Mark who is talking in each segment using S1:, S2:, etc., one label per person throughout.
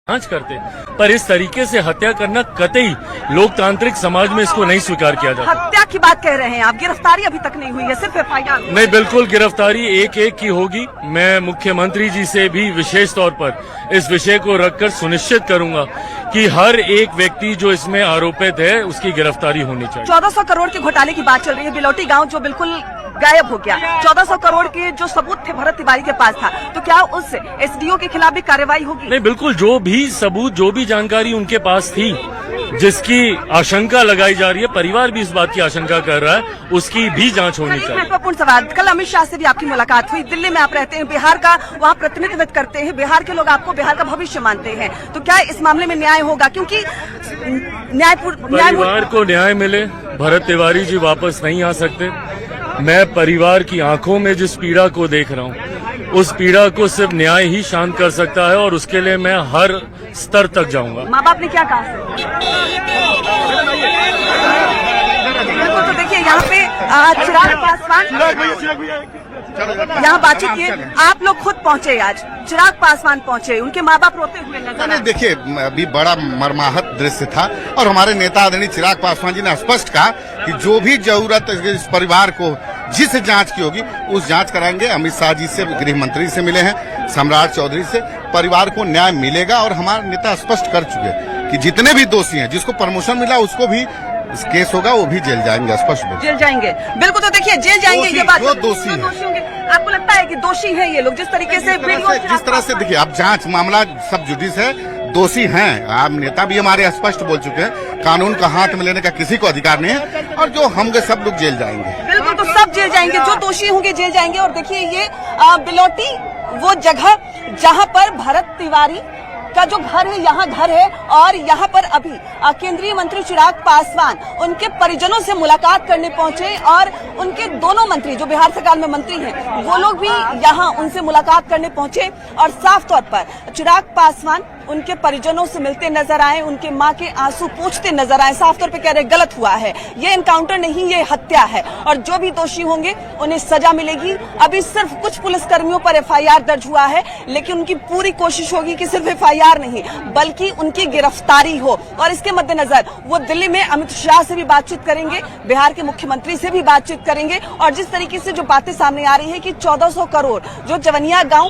S1: जांच करते, पर इस तरीके से हत्या करना कतई लोकतांत्रिक समाज में इसको नहीं स्वीकार किया जाता।
S2: हत्या की बात कह रहे हैं आप, गिरफ्तारी अभी तक नहीं हुई है, सिर्फ एफआईआर।
S1: नहीं, बिल्कुल गिरफ्तारी एक एक की होगी। मैं मुख्यमंत्री जी से भी विशेष तौर पर इस विषय को रखकर सुनिश्चित करूंगा कि हर एक व्यक्ति जो इसमें आरोपित है उसकी गिरफ्तारी होनी चाहिए।
S2: 1400 करोड़ के घोटाले की बात चल रही है, बिलौटी गांव जो बिल्कुल गायब हो गया। 1400 करोड़ के जो सबूत थे भरत तिवारी के पास था, तो क्या उस एसडीओ के खिलाफ भी कार्रवाई होगी?
S1: नहीं, बिल्कुल, जो भी सबूत, जो भी जानकारी उनके पास थी, जिसकी आशंका लगाई जा रही है, परिवार भी इस बात की आशंका कर रहा है, उसकी भी जांच होनी चाहिए।
S2: महत्वपूर्ण सवाल, कल अमित शाह से भी आपकी मुलाकात हुई, दिल्ली में आप रहते हैं, बिहार का वहाँ प्रतिनिधित्व करते हैं, बिहार के लोग आपको बिहार का भविष्य मानते हैं, तो क्या इस मामले में न्याय होगा? क्योंकि
S1: परिवार को न्याय मिले, भरत तिवारी जी वापस नहीं आ सकते। मैं परिवार की आंखों में जिस पीड़ा को देख रहा हूँ, उस पीड़ा को सिर्फ न्याय ही शांत कर सकता है, और उसके लिए मैं हर स्तर तक जाऊंगा।
S2: माँ बाप ने क्या कहा? तो देखिए यहाँ पे चिराग पासवान, यहाँ बातचीत किए, आप लोग खुद पहुँचे आज, चिराग पासवान पहुँचे, उनके माँ बाप रोते हुए नजर आए।
S3: देखिए, अभी बड़ा मर्माहत दृश्य था, और हमारे नेता आदरणीय चिराग पासवान जी ने स्पष्ट कहा कि जो भी जरूरत इस परिवार को जिस जांच की होगी उस जांच कराएंगे। अमित शाह जी से, गृह मंत्री से मिले हैं, सम्राट चौधरी से, परिवार को न्याय मिलेगा। और हमारे नेता स्पष्ट कर चुके हैं कि जितने भी दोषी हैं, जिसको प्रमोशन मिला उसको भी केस होगा, वो भी जेल जाएंगे, स्पष्ट
S2: जेल जाएंगे। बिल्कुल, तो देखिए जेल जाएंगे, ये बात
S3: जो दोषी
S2: होंगे। आपको लगता है कि दोषी हैं ये लोग, जिस तरीके से
S3: जिस तरह से देखिए, अब जांच मामला सब जुडिस है, दोषी हैं। आप नेता भी हमारे स्पष्ट बोल चुके हैं, कानून का हाथ में लेने का किसी को अधिकार नहीं है, और जो होंगे सब लोग जेल जाएंगे।
S2: बिल्कुल, तो सब जेल जाएंगे, जो दोषी होंगे जेल जाएंगे। और देखिए ये बिलौटी वो जगह जहां पर भरत तिवारी का जो घर है, यहाँ घर है, और यहाँ पर अभी केंद्रीय मंत्री चिराग पासवान उनके परिजनों से मुलाकात करने पहुंचे, और उनके दोनों मंत्री जो बिहार सरकार में मंत्री हैं, वो लोग भी यहाँ उनसे मुलाकात करने पहुंचे, और साफ तौर पर चिराग पासवान उनके परिजनों से मिलते नजर आए, उनके मां के आंसू पोंछते नजर आए, साफ तौर पे कह रहे गलत हुआ है, ये एनकाउंटर नहीं, ये हत्या है, और जो भी दोषी होंगे उन्हें सजा मिलेगी। अभी सिर्फ कुछ पुलिसकर्मियों पर एफआईआर दर्ज हुआ है, लेकिन उनकी पूरी कोशिश होगी कि सिर्फ एफआईआर नहीं बल्कि उनकी गिरफ्तारी हो। और इसके मद्देनजर वो दिल्ली में अमित शाह से भी बातचीत करेंगे, बिहार के मुख्यमंत्री से भी बातचीत करेंगे, और जिस तरीके से जो बातें सामने आ रही है कि 1400 करोड़ जो जवनिया गांव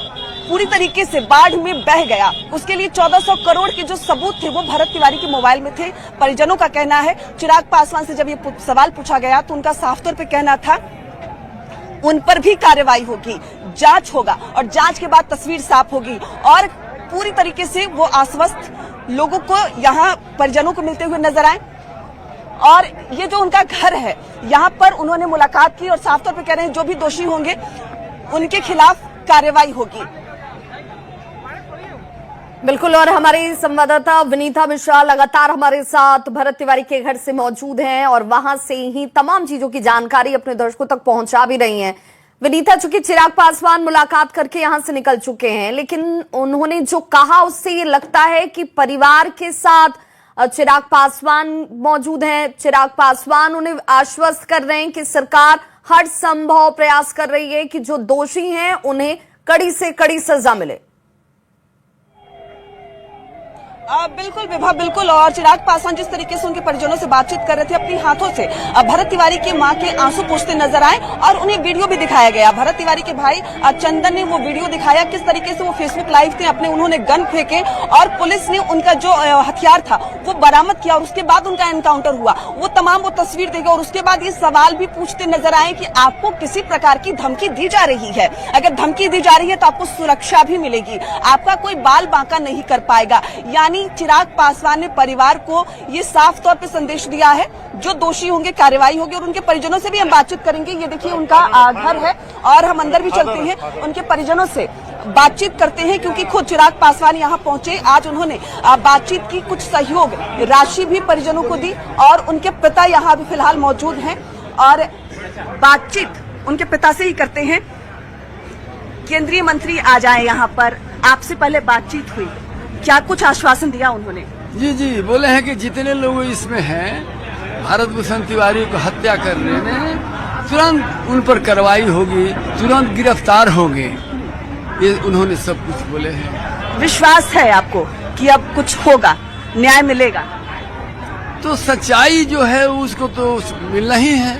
S2: पूरी तरीके से बाढ़ में बह गया, उसके लिए 1400 करोड़ के जो सबूत थे वो भरत तिवारी के मोबाइल में थे। परिजनों का कहना है, चिराग पासवान से जब ये सवाल पूछा गया तो उनका साफ तौर पे कहना था उन पर भी कार्रवाई होगी, जांच होगा, और जांच के बाद तस्वीर साफ होगी। और पूरी तरीके से वो आश्वस्त लोगों को, यहाँ परिजनों को मिलते हुए नजर आए, और ये जो उनका घर है यहाँ पर उन्होंने मुलाकात की, और साफ तौर पे कह रहे हैं जो भी दोषी होंगे उनके खिलाफ कार्रवाई होगी।
S4: बिल्कुल, और हमारी संवाददाता विनीता मिश्रा लगातार हमारे साथ भरत तिवारी के घर से मौजूद हैं, और वहां से ही तमाम चीजों की जानकारी अपने दर्शकों तक पहुंचा भी रही हैं। विनीता, चूंकि चिराग पासवान मुलाकात करके यहां से निकल चुके हैं, लेकिन उन्होंने जो कहा उससे ये लगता है कि परिवार के साथ चिराग पासवान मौजूद हैं। चिराग पासवान उन्हें आश्वस्त कर रहे हैं कि सरकार हर संभव प्रयास कर रही है कि जो दोषी हैं उन्हें कड़ी से कड़ी सजा मिले।
S2: बिल्कुल विभा, बिल्कुल, और चिराग पासवान जिस तरीके से उनके परिजनों से बातचीत कर रहे थे, अपनी हाथों से भरत तिवारी की मां के आंसू पोंछते नजर आए, और उन्हें वीडियो भी दिखाया गया। भरत तिवारी के भाई चंदन ने वो वीडियो दिखाया, किस तरीके से वो फेसबुक लाइव थे, अपने उन्होंने गन फेंके, और पुलिस ने उनका जो हथियार था वो बरामद किया, और उसके बाद उनका एनकाउंटर हुआ। वो तमाम वो तस्वीर देखे, और उसके बाद ये सवाल भी पूछते नजर आए कि आपको किसी प्रकार की धमकी दी जा रही है? अगर धमकी दी जा रही है तो आपको सुरक्षा भी मिलेगी, आपका कोई बाल बांका नहीं कर पाएगा। यानी चिराग पासवान ने परिवार को ये साफ तौर पे संदेश दिया है, जो दोषी होंगे कार्रवाई होगी, और उनके परिजनों से भी हम बातचीत करेंगे। ये देखिए उनका घर है, और हम अंदर भी चलते हैं, उनके परिजनों से बातचीत करते हैं, क्योंकि खुद चिराग पासवान यहाँ पहुंचे। आज उन्होंने बातचीत की, कुछ सहयोग राशि भी परिजनों को दी, और उनके पिता यहाँ भी फिलहाल मौजूद हैं, और बातचीत उनके पिता से ही करते हैं। केंद्रीय मंत्री आ जाए यहाँ पर, आपसे पहले बातचीत हुई, क्या कुछ आश्वासन दिया उन्होंने?
S5: जी, बोले हैं कि जितने लोग इसमें हैं, भरत भूषण तिवारी को हत्या कर रहे हैं, तुरंत उन पर कार्रवाई होगी, तुरंत गिरफ्तार होंगे, ये उन्होंने सब कुछ बोले हैं।
S2: विश्वास है आपको? कि अब कुछ होगा, न्याय मिलेगा?
S5: तो सच्चाई जो है उसको तो मिलना ही है।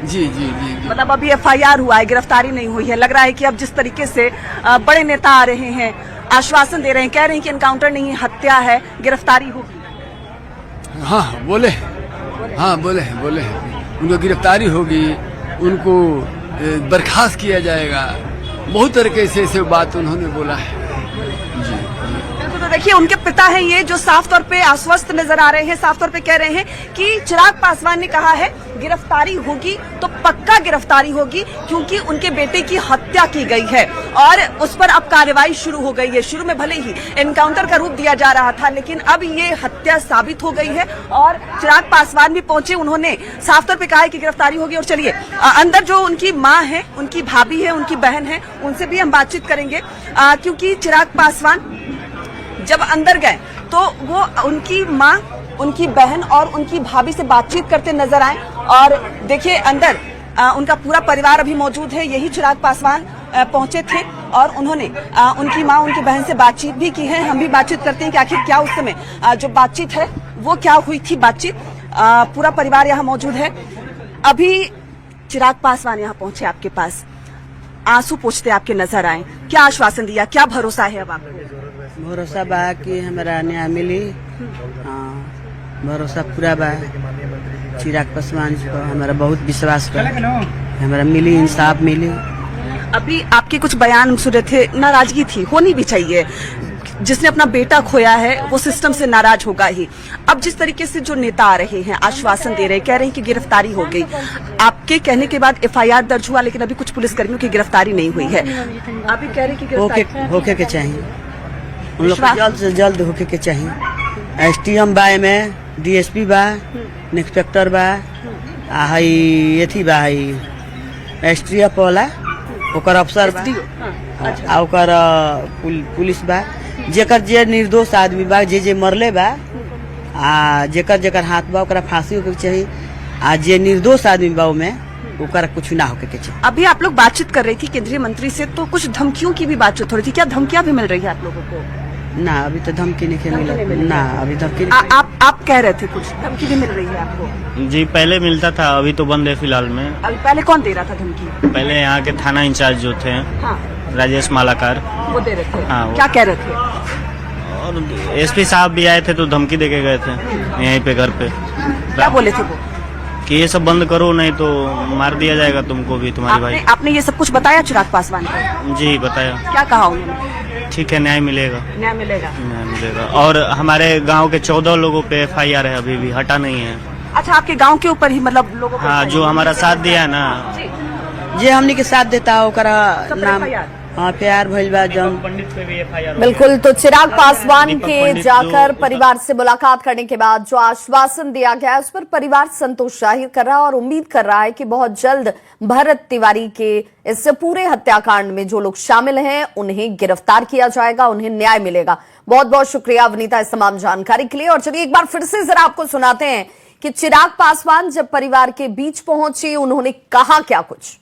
S5: जी जी जी, जी।
S2: मतलब अभी FIR हुआ है, गिरफ्तारी नहीं हुई है। लग रहा है कि अब जिस तरीके से बड़े नेता आ रहे हैं, आश्वासन दे रहे हैं, कह रहे हैं कि एनकाउंटर नहीं, हत्या है, गिरफ्तारी होगी।
S5: हाँ बोले हैं, उनको गिरफ्तारी होगी, उनको बर्खास्त किया जाएगा, बहुत तरह के ऐसे बात उन्होंने बोला है।
S2: तो देखिए, उनके पिता हैं ये जो साफ तौर पे आश्वस्त नजर आ रहे हैं, साफ तौर पे कह रहे हैं कि चिराग पासवान ने कहा है गिरफ्तारी होगी तो पक्का गिरफ्तारी होगी, क्योंकि उनके बेटे की हत्या की गई है और उस पर अब कार्रवाई शुरू हो गई है। शुरू में भले ही एनकाउंटर का रूप दिया जा रहा था, लेकिन अब ये हत्या साबित हो गई है और चिराग पासवान भी पहुंचे, उन्होंने साफ तौर पे कहा है कि गिरफ्तारी होगी। और चलिए अंदर जो उनकी माँ है, उनकी भाभी है, उनकी बहन है, उनसे भी हम बातचीत करेंगे, क्योंकि चिराग पासवान जब अंदर गए तो वो उनकी माँ, उनकी बहन और उनकी भाभी से बातचीत करते नजर आए। और देखिए अंदर उनका पूरा परिवार अभी मौजूद है। यही चिराग पासवान पहुंचे थे और उन्होंने उनकी माँ, उनकी बहन से बातचीत भी की है। हम भी बातचीत करते हैं कि आखिर क्या उस समय जो बातचीत है वो क्या हुई थी बातचीत। पूरा परिवार यहाँ मौजूद है। अभी चिराग पासवान यहाँ पहुंचे आपके पास, आंसू पोंछते आपके नजर आए, क्या आश्वासन दिया, क्या भरोसा है अब आपको?
S6: भरोसा बा कि हमारा न्याय मिली। भरोसा पूरा बा। चिराग पासवान जी को हमारा बहुत विश्वास बा, हमारा मिली, इंसाफ मिली।
S2: अभी आपके कुछ बयान सुन रहे थे, नाराजगी थी, होनी भी चाहिए। जिसने अपना बेटा खोया है वो सिस्टम से नाराज होगा ही। अब जिस तरीके से जो नेता आ रहे हैं, आश्वासन दे रहे हैं, कह रहे हैं कि गिरफ्तारी हो गई, आपके कहने के बाद FIR दर्ज हुआ, लेकिन अभी कुछ पुलिसकर्मियों की गिरफ्तारी नहीं हुई है। अभी कह रहे हैं कि गिरफ्तारी
S6: होके के चाहिए, उन लोग को जल्द से जल्द होके के चाहिए। STM बा, में DSP बा, इंस्पेक्टर बा, एथी बा, STF वाला ओकर अफसर बा, आ ओकर पुलिस बा, जेकर जे निर्दोष आदमी बा, जे मरले बा, आ जेकर हाथ बा ओकरा फांसी होके चाहिए, आ जे निर्दोष आदमी बा में ओकरा कुछ ना होके चाहिए।
S2: अभी आप लोग बातचीत कर रही थी केंद्रीय मंत्री से, तो कुछ धमकियों की भी बातचीत हो रही थी, क्या धमकियां भी मिल रही है आप लोगों को?
S6: ना, अभी तो धमकी नहीं मिला ना, अभी धमकी
S2: आप कह रहे थे कुछ धमकी भी मिल रही है आपको?
S7: जी पहले मिलता था, अभी तो बंद है फिलहाल में।
S2: अभी पहले कौन दे रहा था धमकी?
S7: पहले यहाँ के थाना इंचार्ज जो थे,
S2: हाँ,
S7: राजेश मालाकार,
S2: वो दे रहे थे।
S7: हाँ,
S2: क्या कह रहे थे?
S7: और SP साहब भी आए थे तो धमकी देके गए थे यहीं पे घर पे।
S2: क्या बोले थे वो?
S7: कि ये सब बंद करो नहीं तो मार दिया जाएगा तुमको भी, तुम्हारी भाई।
S2: आपने ये सब कुछ बताया चिराग पासवान को?
S7: जी बताया।
S2: क्या कहा उन्होंने?
S7: ठीक है, न्याय मिलेगा,
S2: न्याय मिलेगा,
S7: न्याय मिलेगा। और हमारे गांव के 14 लोगों पे FIR है, अभी भी हटा नहीं है।
S2: अच्छा, आपके गांव के ऊपर ही मतलब लोगों को?
S7: हाँ, जो हमारा साथ दिया है ना,
S6: जे हमनी के साथ देता ओकरा नाम। हाँ, प्यार भइल बा जौन।
S7: पंडित पे भी FIR।
S4: बिल्कुल, तो चिराग पासवान के जाकर परिवार से मुलाकात करने के बाद जो आश्वासन दिया गया है उस पर परिवार संतोष जाहिर कर रहा है और उम्मीद कर रहा है कि बहुत जल्द भरत तिवारी के इस पूरे हत्याकांड में जो लोग शामिल हैं उन्हें गिरफ्तार किया जाएगा, उन्हें न्याय मिलेगा। बहुत बहुत शुक्रिया वनीता इस तमाम जानकारी के लिए। और चलिए एक बार फिर से जरा आपको सुनाते हैं कि चिराग पासवान जब परिवार के बीच पहुंचे उन्होंने कहा क्या कुछ।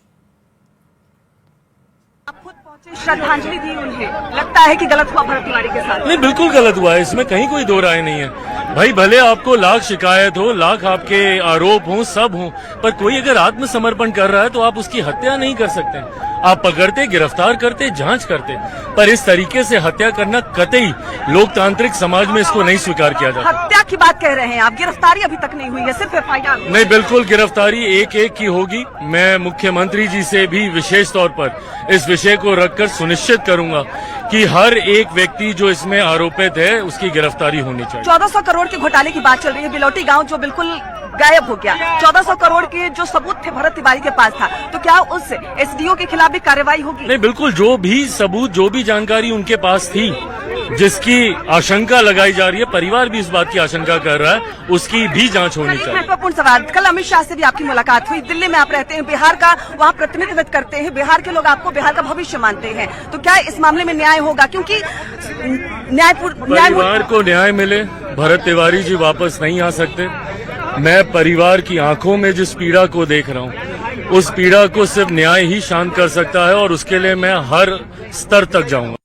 S2: श्रद्धांजलि दी उन्हें, लगता है कि गलत हुआ भरत तिवारी के साथ?
S1: नहीं, बिल्कुल गलत हुआ है, इसमें कहीं कोई दो राय नहीं है। भाई भले आपको लाख शिकायत हो, लाख आपके आरोप हो, सब हो, पर कोई अगर आत्मसमर्पण कर रहा है तो आप उसकी हत्या नहीं कर सकते। आप पकड़ते, गिरफ्तार करते, जांच करते, पर इस तरीके से हत्या करना कतई लोकतांत्रिक समाज में इसको नहीं स्वीकार किया जाता।
S2: हत्या की बात कह रहे हैं आप, गिरफ्तारी अभी तक नहीं हुई है, सिर्फ FIR?
S1: नहीं, बिल्कुल गिरफ्तारी एक एक की होगी। मैं मुख्यमंत्री जी से भी विशेष तौर पर इस विषय को रखकर सुनिश्चित करूंगा कि हर एक व्यक्ति जो इसमें आरोपित है उसकी गिरफ्तारी होनी चाहिए।
S2: 1400 करोड़ के घोटाले की बात चल रही है, बिलोटी गांव जो बिल्कुल गायब हो गया, 1400 करोड़ के जो सबूत थे भरत तिवारी के पास था, तो क्या उस SDO के खिलाफ भी कार्रवाई होगी?
S1: नहीं, बिल्कुल, जो भी सबूत, जो भी जानकारी उनके पास थी, जिसकी आशंका लगाई जा रही है, परिवार भी इस बात की आशंका कर रहा है, उसकी भी जांच होनी चाहिए।
S2: महत्वपूर्ण सवाल, कल अमित शाह से भी आपकी मुलाकात हुई, दिल्ली में आप रहते हैं, बिहार का वहाँ प्रतिनिधित्व करते हैं, बिहार के लोग आपको बिहार का भविष्य मानते हैं, तो क्या इस मामले में न्याय होगा? क्योंकि
S1: परिवार को न्याय मिले, भरत तिवारी जी वापस नहीं आ सकते। मैं परिवार की आंखों में जिस पीड़ा को देख रहा हूँ, उस पीड़ा को सिर्फ न्याय ही शांत कर सकता है और उसके लिए मैं हर स्तर तक जाऊंगा।